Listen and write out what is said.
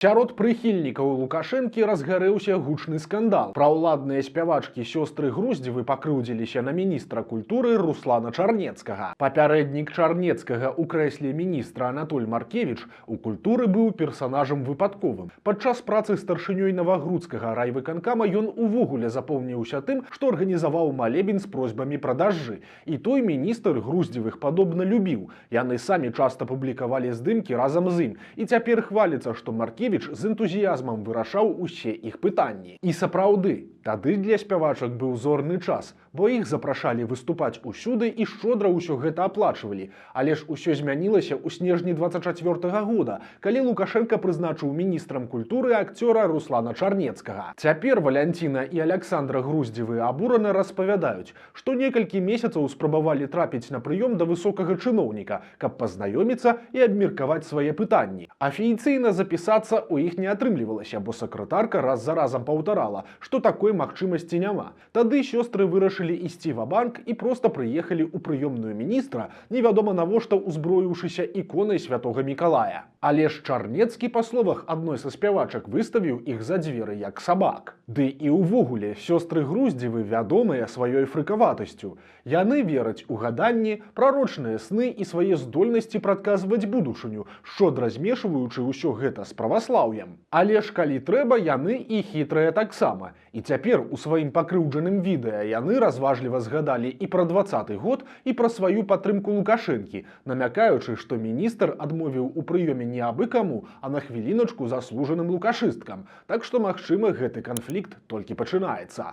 Сярод прыхільнікаў Лукашэнкі разгарэўся гучны скандал. Праўладныя спявачкі сёстры Груздзевы пакрыўдзіліся на міністра культуры Руслана Чарнецкага. Папярэднік Чарнецкага ў крэсле міністра Анатоль Маркевіч у культуры быў персанажам выпадковым. Падчас працы старшынёй Навагрудскага райвыканкама ён увогуле запомніўся тым, што арганізаваў малебен з просьбамі пра дажджы. І той міністр Груздзевых падобна любіў. Яны самі часта публікавалі здымкі разам з ім. І цяпер хваліцца, што Маркевіч з энтузіязмам вырашаў усе іх пытанні. І сапраўды, тады для спявачак быў зорны час, бо іх запрашалі выступаць усюды і шчодра ўсё гэта аплачвалі. Але ж усё змянілася ў снежні 24-го года, калі Лукашенко прызначыў міністрам культуры акцёра Руслана Чарнецкага. Цяпер Валянціна і Александра Груздзевы абурана распавядаюць, што некалькі месяцаў спрабавалі трапіць на прыём да высокага чыноўніка, каб пазнаёміцца і абмеркаваць свае пытанні. Афіцыйна запісацца у іх не атрымлівалася, бо сакратарка раз за разам паўтарала, што такой магчымасці няма. Тады сёстры вырашылі ісці ва-банк і проста прыехалі ў прыёмную міністра, невядома навошта узброіўшыся іконай святога Мікалая. Але ж Чарнецкі, па словах адной са спявачак, выставіў іх за дзверы як сабак. Ды і ўвогуле сёстры Груздзевы вядомыя сваёй фрыкаватасцю. Яны вераць у гаданні, прарочныя сны і свае здольнасці прадказваць будучыню, шчодра змешваючы ўсё гэта з праваслаўем. Але ж калі трэба, яны і хітрыя таксама. І цяпер у сваім пакрыўджаным відэа яны разважліва згадалі і пра 20-й год, і пра сваю падтрымку Лукашэнкі, намякаючы, што міністр адмовіў у прыёме не абы каму, а на хвіліначку заслужаным лукашысткам. Так што, магчыма, гэты канфлікт толькі пачынаецца.